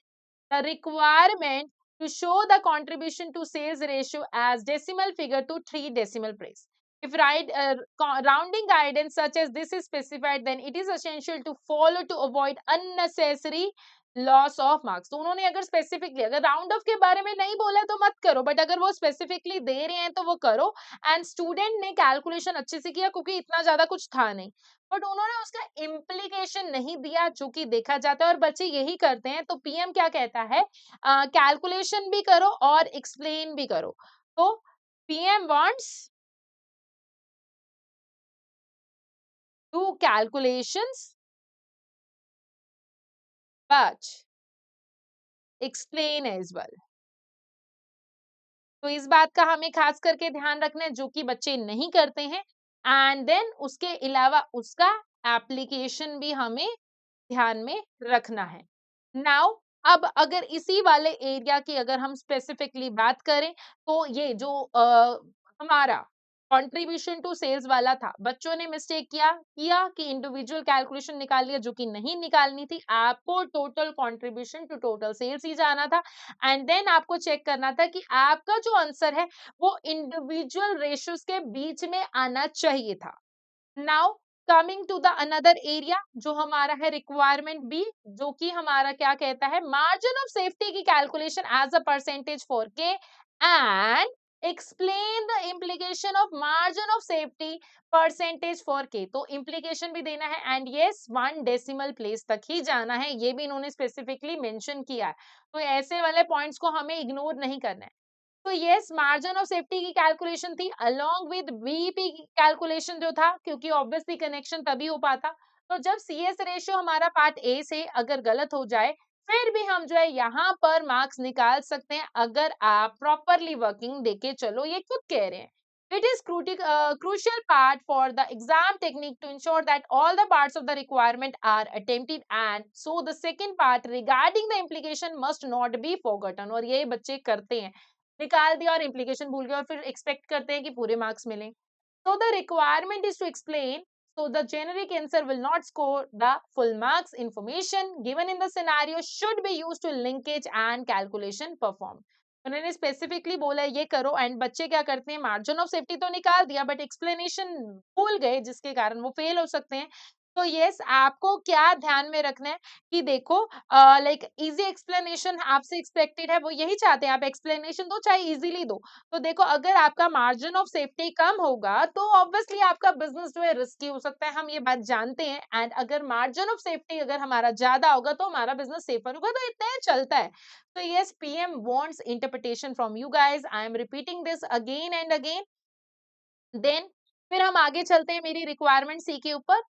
the requirement to show the contribution to sales ratio as decimal figure to 3 decimal place. If rounding guidance such as this is specified, then it is essential to follow to avoid unnecessary loss of marks. तो उन्होंने अगर specifically अगर round of के बारे में नहीं बोला तो मत करो, बट अगर वो स्पेसिफिकली दे रहे हैं तो वो करो। एंड स्टूडेंट ने कैलकुलेशन अच्छे से किया क्योंकि इतना ज्यादा कुछ था नहीं, बट उन्होंने उसका इम्प्लीकेशन नहीं दिया जो कि देखा जाता है और बच्चे यही करते हैं। तो पीएम क्या कहता है, कैलकुलेशन भी करो और एक्सप्लेन भी करो। तो PM wants to calculations but explain as well. तो इस बात का हमें खास करके ध्यान रखना है जो कि बच्चे नहीं करते हैं। एंड देन उसके अलावा उसका एप्लीकेशन भी हमें ध्यान में रखना है। नाउ अब अगर इसी वाले एरिया की अगर हम स्पेसिफिकली बात करें, तो ये जो हमारा कंट्रीब्यूशन टू सेल्स वाला था, बच्चों ने मिस्टेक किया किया कि इंडिविजुअल कैलकुलेशन निकाल लिया जो कि नहीं निकालनी थी। आपको total contribution to total sales ही जाना था एंड देन आपको चेक करना था कि आपका जो आंसर है वो इंडिविजुअल रेशियोज के बीच में आना चाहिए था। Now coming to the another area जो हमारा है रिक्वायरमेंट बी, जो कि हमारा क्या कहता है, मार्जिन ऑफ सेफ्टी की calculation as a percentage for K and explain the implication of margin of safety percentage for K. तो इम्प्लीकेशन भी देना है एंड यस 1 डेसिमल प्लेस तक ही जाना है, ये भी इन्होंने स्पेसिफिकली मेंशन किया है। तो ऐसे वाले पॉइंट्स को हमें इग्नोर नहीं करना है। तो यस मार्जिन ऑफ सेफ्टी की कैलकुलेशन थी अलोंग विद बीईपी की कैलकुलेशन जो था, क्योंकि ऑब्वियसली कनेक्शन तभी हो पाता। तो जब सीएस रेशियो हमारा पार्ट ए से अगर गलत हो जाए फिर भी हम जो है यहाँ पर मार्क्स निकाल सकते हैं अगर आप प्रॉपरली वर्किंग देके चलो, ये खुद कह रहे हैं। It is crucial part for the exam technique to ensure that all the parts of the requirement are attempted and so the second part regarding the implication must not be forgotten। और ये बच्चे करते हैं, निकाल दिया और implication भूल गए और फिर expect करते हैं कि पूरे marks मिलें। So the requirement is to explain, so the generic answer will not score the full marks. Information given in the scenario should be used to linkage and calculation perform। उन्होंने specifically बोला ये करो and बच्चे क्या करते हैं, margin of safety तो निकाल दिया बट एक्सप्लेनेशन भूल गए जिसके कारण वो फेल हो सकते हैं। तो यस आपको क्या ध्यान में रखना है कि देखो लाइक इजी एक्सप्लेनेशन आपसे एक्सपेक्टेड है, वो यही चाहते हैं आप एक्सप्लेनेशन दो चाहे इजीली दो। तो देखो अगर आपका मार्जिन ऑफ सेफ्टी कम होगा तो ऑब्वियसली आपका बिजनेस जो है रिस्की हो सकता है, हम ये बात जानते हैं। एंड अगर मार्जिन ऑफ सेफ्टी अगर हमारा ज्यादा होगा तो हमारा बिजनेस सेफर होगा, तो इतना ही चलता है। So yes, PM wants interpretation from you guys. I am repeating this again and again. Then फिर हम आगे चलते हैं मेरी रिक्वायरमेंट सी के ऊपर।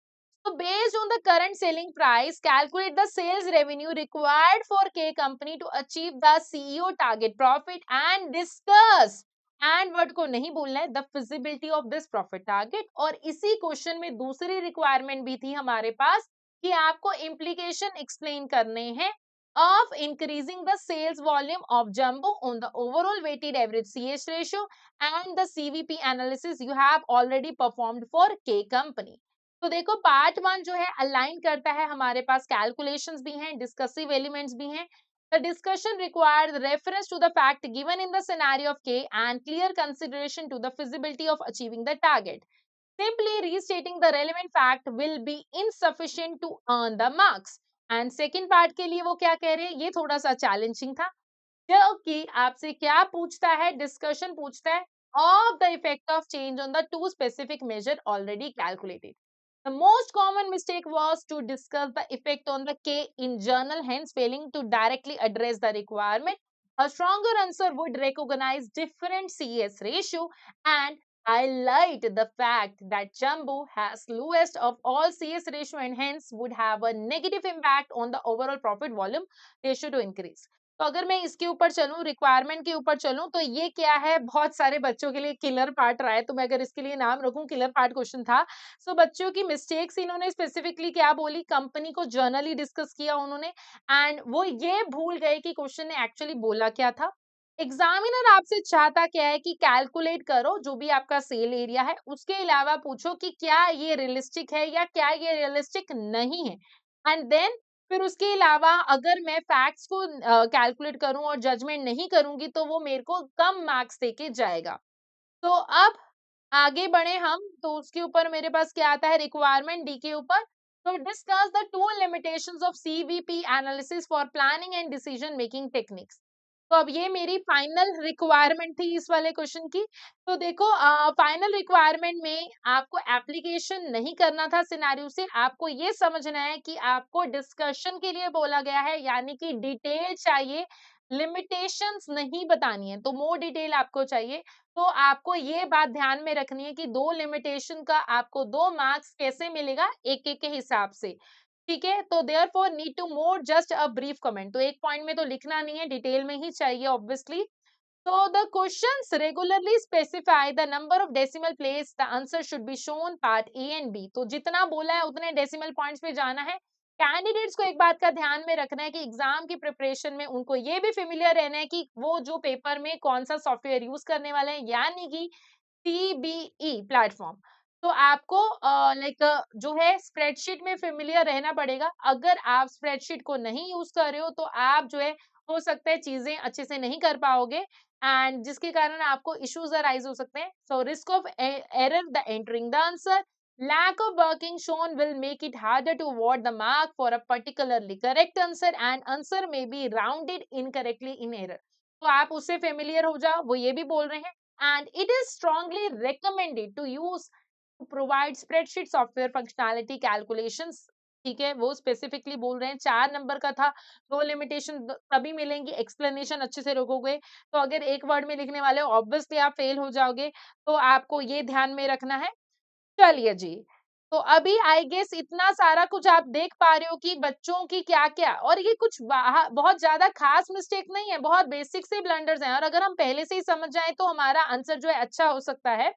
So based on the current selling price, calculate the sales revenue required for K company to achieve the CEO target profit and discuss and word को नहीं बोलना है, the feasibility of this profit target। और इसी question में दूसरी requirement भी थी हमारे पास कि आपको implication explain करने हैं of increasing the sales volume of Jumbo on the overall weighted average CH ratio and the CVP analysis you have already performed for K company। तो देखो पार्ट वन जो है अलाइन करता है, हमारे पास कैलकुलेशंस भी हैं, डिस्कसिव एलिमेंट्स भी हैं। The discussion required reference to the fact given in the scenario of K and clear consideration to the feasibility of achieving the target। Simply restating the relevant fact will be insufficient to earn the marks। And second part के लिए वो क्या कह रहे हैं, ये थोड़ा सा चैलेंजिंग था क्योंकि आपसे क्या पूछता है, डिस्कशन पूछता है of the effect of change on the two specific measure already calculated। The most common mistake was to discuss the effect on the K in journal, hence failing to directly address the requirement। A stronger answer would recognize different CS ratio and highlight the fact that Jumbo has lowest of all CS ratio and hence would have a negative impact on the overall profit volume ratio to increase। तो अगर मैं इसके ऊपर चलूं, requirement के ऊपर चलूं, तो ये क्या है, बहुत सारे बच्चों के लिए किलर पार्ट रहा है, तो मैं अगर इसके लिए नाम रखूं किलर पार्ट क्वेश्चन था। सो बच्चों की मिस्टेक्स इन्होंने स्पेसिफिकली क्या बोली, कंपनी को जर्नली डिस्कस किया उन्होंने एंड वो ये भूल गए कि क्वेश्चन ने एक्चुअली बोला क्या था। एग्जामिनर आपसे चाहता क्या है कि कैलकुलेट करो जो भी आपका सेल एरिया है, उसके अलावा पूछो कि क्या ये रियलिस्टिक है या क्या ये रियलिस्टिक नहीं है। एंड देन फिर उसके अलावा अगर मैं फैक्ट्स को कैलकुलेट करूं और जजमेंट नहीं करूंगी तो वो मेरे को कम मार्क्स देके जाएगा। तो अब आगे बढ़े हम, तो उसके ऊपर मेरे पास क्या आता है, रिक्वायरमेंट डी के ऊपर। तो discuss the two limitations of CVP analysis for planning and decision making techniques. तो अब ये मेरी फाइनल रिक्वायरमेंट थी इस वाले क्वेश्चन की। तो देखो फाइनल रिक्वायरमेंट में आपको एप्लीकेशन नहीं करना था सिनेरियो से, आपको ये समझना है कि आपको डिस्कशन के लिए बोला गया है, यानी कि डिटेल चाहिए, लिमिटेशंस नहीं बतानी है, तो मोर डिटेल आपको चाहिए। तो आपको ये बात ध्यान में रखनी है कि दो लिमिटेशन का आपको 2 मार्क्स कैसे मिलेगा, एक-एक के हिसाब से। ठीक है, तो therefore need to more just a brief comment. तो एक पॉइंट में तो लिखना नहीं है, डिटेल में ही चाहिए obviously. So the questions regularly specify the number of decimal place. The answer should be shown part A and B। तो जितना बोला है उतने डेसिमल पॉइंट्स पे जाना है। कैंडिडेट्स को एक बात का ध्यान में रखना है कि एग्जाम की प्रिपरेशन में उनको ये भी फेमिलियर रहना है कि वो जो पेपर में कौन सा सॉफ्टवेयर यूज करने वाले हैं, यानी कि TBE प्लेटफॉर्म। तो आपको लाइक जो है स्प्रेडशीट में फेमिलियर रहना पड़ेगा। अगर आप स्प्रेडशीट को नहीं यूज कर रहे हो तो आप जो है हो सकता है चीजें अच्छे से नहीं कर पाओगे एंड जिसके कारण आपको इश्यूज अराइज हो सकते हैं। So risk of error the entering the answer, lack of working shown will make it harder to award the mark for a particularly correct answer and answer may be rounded incorrectly in error। तो आप उससे familiar हो जाओ, वो ये भी बोल रहे हैं। And it is strongly recommended to use to provide spreadsheet software functionality calculations. ठीक है, वो स्पेसिफिकली बोल रहे हैं। 4 नंबर का था, दो लिमिटेशन तभी मिलेंगी एक्सप्लेनेशन अच्छे से रोकोगे। तो अगर एक वर्ड में लिखने वाले हो ऑब्वियसली आप फेल हो जाओगे, तो आपको ये ध्यान में रखना है। चलिए जी, तो अभी आई गेस इतना सारा कुछ आप देख पा रहे हो कि बच्चों की क्या-क्या, और ये कुछ बहुत ज़्यादा खास मिस्टेक नहीं है, बहुत बेसिक से ब्लंडर्स हैं और अगर हम पहले से ही समझ जाएँ तो हमारा आंसर जो है अच्छा हो सकता है।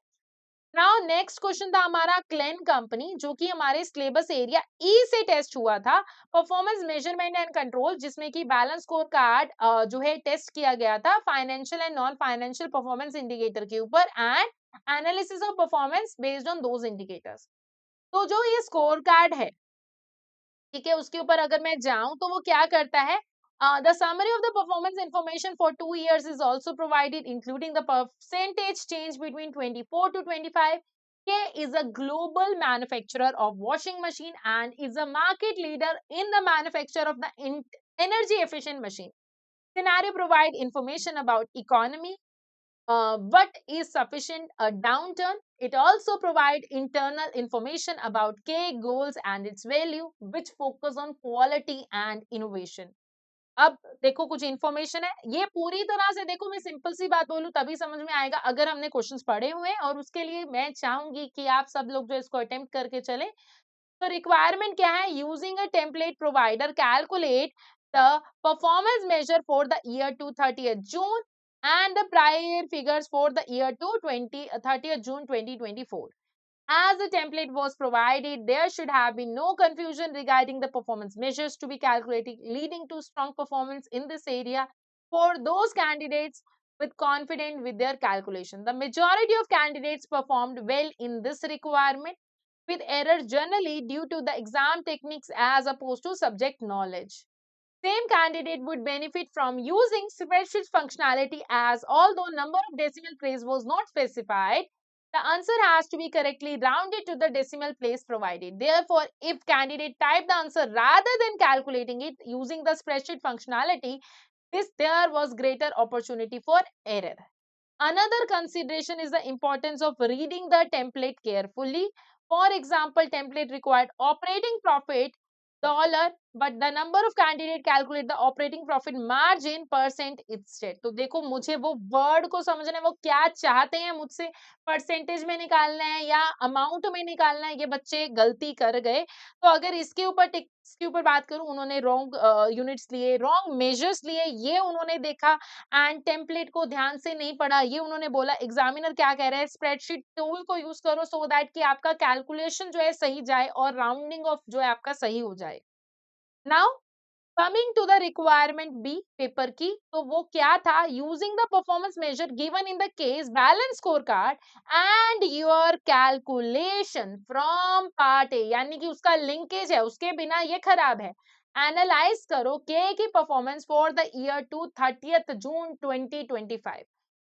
नाउ नेक्स्ट क्वेश्चन था हमारा क्लेन कंपनी, जो कि हमारे सिलेबस एरिया ई से टेस्ट हुआ था, परफॉर्मेंस मेजरमेंट एंड कंट्रोल, जिसमें कि बैलेंस स्कोर कार्ड जो है टेस्ट किया गया था financial and non financial performance indicator के ऊपर and analysis of performance based on those indicators. तो जो ये स्कोर कार्ड है, ठीक है, उसके ऊपर अगर मैं जाऊं तो वो क्या करता है, the summary of the performance information for 2 years is also provided including the percentage change between 24 to 25। K is a global manufacturer of washing machine and is a market leader in the manufacture of the energy efficient machine. Scenario provide information about economy, but is sufficient a downturn. It also provide internal information about K goals and its value, which focus on quality and innovation. अब देखो कुछ information है, ये पूरी तरह से देखो, मैं सिंपल सी बात बोलूं तभी समझ में आएगा अगर हमने क्वेश्चंस पढ़े हुए हैं, और उसके लिए मैं चाहूंगी कि आप सब लोग जो इसको अटेम्प्ट करके चले। तो रिक्वायरमेंट क्या है, using a template provider calculate the performance measure for the year to 30th June and the prior year figures for the year to 30th June 2024. As the template was provided, there should have been no confusion regarding the performance measures to be calculated, leading to strong performance in this area for those candidates with confidence with their calculation. The majority of candidates performed well in this requirement, with error generally due to the exam techniques as opposed to subject knowledge. Same candidate would benefit from using spreadsheet functionality, as although number of decimal place was not specified, the answer has to be correctly rounded to the decimal place provided. Therefore, if candidate type the answer rather than calculating it using the spreadsheet functionality, there was greater opportunity for error. Another consideration is the importance of reading the template carefully. For example, template required operating profit dollar, but the number of candidate calculate the operating profit margin percent instead। तो देखो, मुझे वो word को समझना है, वो क्या चाहते हैं मुझसे, परसेंटेज में निकालना है या अमाउंट में निकालना है, ये बच्चे गलती कर गए। तो अगर इसके ऊपर इसके ऊपर बात करूं, उन्होंने रॉन्ग यूनिट्स लिए, रॉन्ग मेजर्स लिए, ये उन्होंने देखा एंड टेम्पलेट को ध्यान से नहीं पढ़ा, ये उन्होंने बोला। एग्जामिनर क्या कह रहा है, स्प्रेडशीट टूल को यूज करो सो दैट कि आपका कैलकुलेशन जो है सही जाए और राउंडिंग ऑफ जो है आपका सही हो जाए। Now coming to the requirement B paper की, तो वो क्या था, using the performance measure given in the case balance score card and your calculation from part A, यानी कि उसका लिंकेज है, उसके बिना ये खराब है। एनालाइज करो के की performance for the year to 30th June 2025।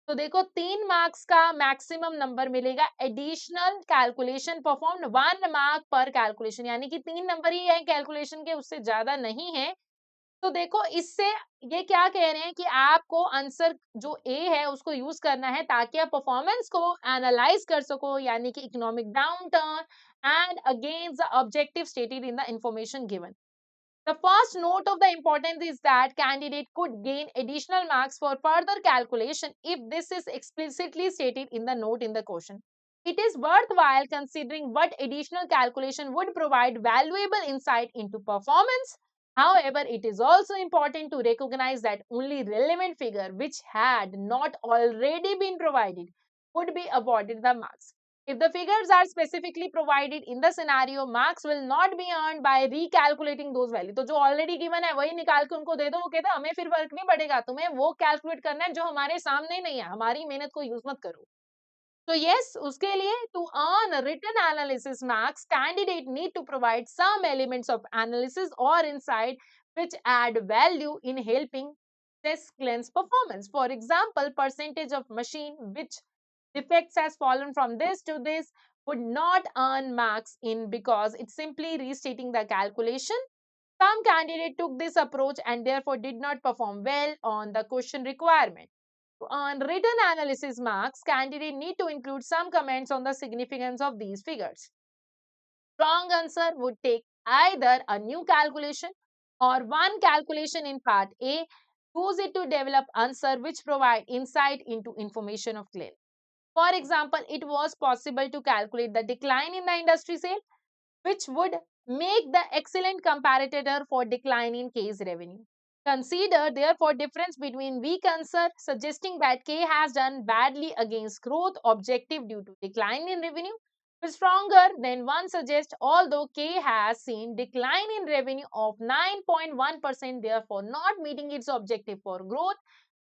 तो देखो 3 मार्क्स का मैक्सिमम नंबर मिलेगा, एडिशनल कैलकुलेशन परफॉर्म 1 मार्क पर कैलकुलेशन, यानी कि 3 नंबर ही है कैलकुलेशन के, उससे ज्यादा नहीं है। तो देखो इससे ये क्या कह रहे हैं कि आपको आंसर जो ए है उसको यूज करना है ताकि आप परफॉर्मेंस को एनालाइज कर सको, यानी कि economic down turn and against the objective stated in the information given. The first note of the importance is that candidate could gain additional marks for further calculation if this is explicitly stated in the note in the question. It is worthwhile considering what additional calculation would provide valuable insight into performance. However, it is also important to recognize that only relevant figure which had not already been provided would be awarded the marks. If the figures are specifically provided in the scenario, marks will not be earned by recalculating those values. तो जो already given है वही निकाल के उनको दे दो, वो कहते हैं हमें फिर फर्क नहीं पड़ेगा, तुम्हें वो कैलकुलेट करना है जो हमारे सामने नहीं है, हमारी मेहनत को यूज मत करो। तो yes, उसके लिए to earn written analysis marks, candidate need to provide some elements of analysis or insight which add value in helping test claims performance. For example, percentage of machine which defects has fallen from this to this would not earn marks in because it's simply restating the calculation. Some candidate took this approach and therefore did not perform well on the question requirement. On written analysis marks, candidate need to include some comments on the significance of these figures. Wrong answer would take either a new calculation or one calculation in part A. Use it to develop answer which provide insight into information of claim. For example, it was possible to calculate the decline in the industry sale, which would make the excellent comparator for decline in K's revenue. Consider therefore difference between weak answer suggesting that K has done badly against growth objective due to decline in revenue is stronger than one suggests although K has seen decline in revenue of 9.1% therefore not meeting its objective for growth.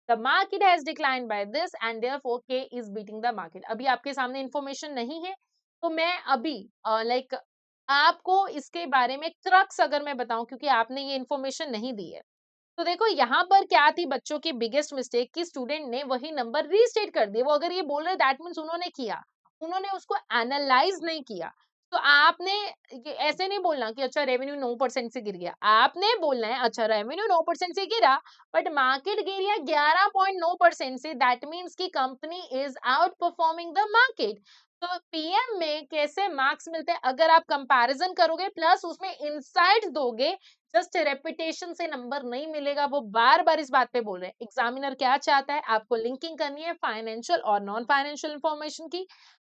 The market has declined by this and therefore K is beating the market. अभी आपके सामने information नहीं है तो मैं अभी like आपको इसके बारे में क्रक्स अगर मैं बताऊं क्योंकि आपने ये इन्फॉर्मेशन नहीं दी है तो देखो यहाँ पर क्या थी बच्चों की बिगेस्ट मिस्टेक कि स्टूडेंट ने वही नंबर रीस्टेट कर दिए वो अगर ये बोल रहे दैट मीन्स उन्होंने किया उन्होंने उसको एनालाइज नहीं किया तो आपने ऐसे नहीं बोलना कि अच्छा रेवेन्यू 9% से गिर गया आपने बोलना है अच्छा रेवेन्यू 9% से गिरा बट मार्केट गिर गया 11.9% से दैट मीन्स की company is out performing the market तो पीएम में कैसे मार्क्स मिलते हैं अगर आप कंपैरिजन करोगे प्लस उसमें इंसाइट दोगे जस्ट रेपिटेशन से नंबर नहीं मिलेगा वो बार बार इस बात पे बोल रहे हैं एग्जामिनर क्या चाहता है आपको लिंकिंग करनी है फाइनेंशियल और नॉन फाइनेंशियल इंफॉर्मेशन की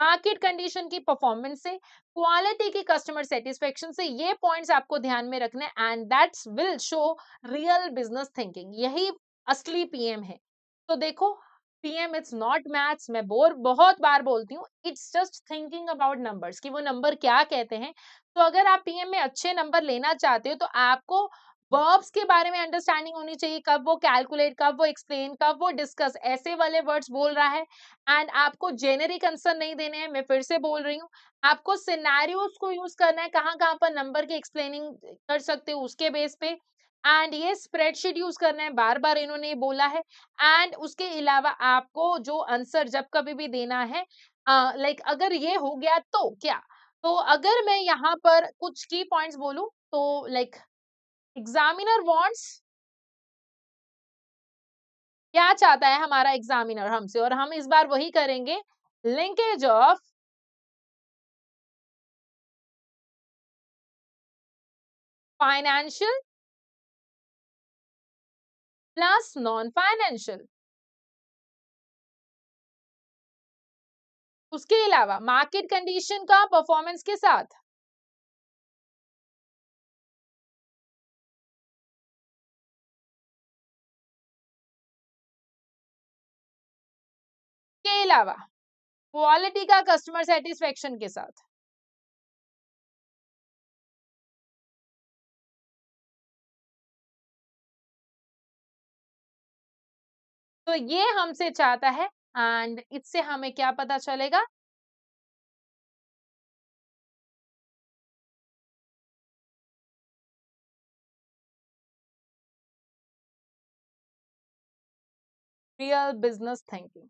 मार्केट कंडीशन की परफॉर्मेंस से क्वालिटी की कस्टमर सेटिस्फेक्शन से ये पॉइंट्स आपको ध्यान में रखने and that's will show real business thinking यही असली पीएम है तो देखो पीएम इट्स नॉट मैथ्स मैं बहुत बार बोलती हूँ it's just thinking about numbers कि वो नंबर क्या कहते हैं तो अगर आप पीएम में अच्छे नंबर लेना चाहते हो तो आपको वर्ब्स के बारे में अंडरस्टैंडिंग होनी चाहिए कब वो कैलकुलेट कब वो एक्सप्लेन कब वो डिस्कस ऐसे वाले वर्ड्स बोल रहा है एंड आपको जेनेरिक आंसर नहीं देने हैं मैं फिर से बोल रही हूँ आपको सिनेरियोस को यूज करना है कहाँ कहाँ पर नंबर की एक्सप्लेनिंग कर सकते हो उसके बेस पे एंड ये स्प्रेडशीट यूज करना है बार बार इन्होंने ये बोला है एंड उसके अलावा आपको जो आंसर जब कभी भी देना है लाइक अगर ये हो गया तो क्या तो अगर मैं यहाँ पर कुछ की पॉइंट्स बोलूं तो लाइक एग्जामिनर वांट्स क्या चाहता है हमारा एग्जामिनर हमसे और हम इस बार वही करेंगे linkage of financial plus non financial उसके अलावा मार्केट कंडीशन का परफॉर्मेंस के साथ के अलावा क्वालिटी का कस्टमर सेटिस्फेक्शन के साथ तो ये हमसे चाहता है एंड इससे हमें क्या पता चलेगा रियल बिजनेस थिंकिंग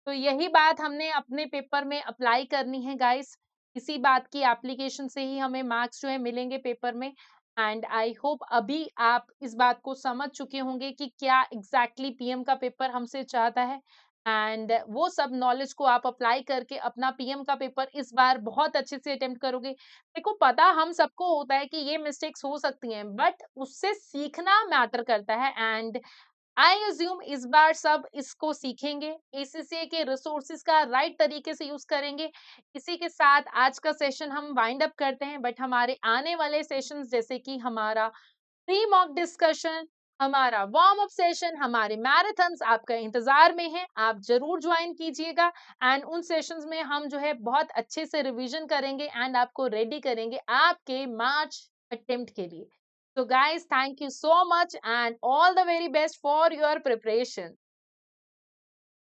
तो यही बात हमने अपने पेपर में अप्लाई करनी है गाइस इसी बात की एप्लीकेशन से ही हमें मार्क्स जो है मिलेंगे पेपर में एंड आई होप अभी आप इस बात को समझ चुके होंगे कि क्या एग्जैक्टली पीएम का पेपर हमसे चाहता है एंड वो सब नॉलेज को आप अप्लाई करके अपना पीएम का पेपर इस बार बहुत अच्छे से अटेम्प्ट करोगे देखो पता हम सबको होता है कि ये मिस्टेक्स हो सकती हैं बट उससे सीखना मैटर करता है एंड आई अज्यूम इस बार सब इसको सीखेंगे एसीसीए के रिसोर्सेज का राइट तरीके से यूज करेंगे इसी के साथ आज का सेशन हम वाइंड अप करते हैं बट हमारे आने वाले सेशंस जैसे कि हमारा प्री मॉक डिस्कशन हमारा वार्म अप सेशन हमारे मैराथन्स आपका इंतजार में है आप जरूर ज्वाइन कीजिएगा एंड उन सेशंस में हम जो है बहुत अच्छे से रिवीजन करेंगे एंड आपको रेडी करेंगे आपके मार्च अटेम्प्ट के लिए So guys, thank you so much and all the very best for your preparation.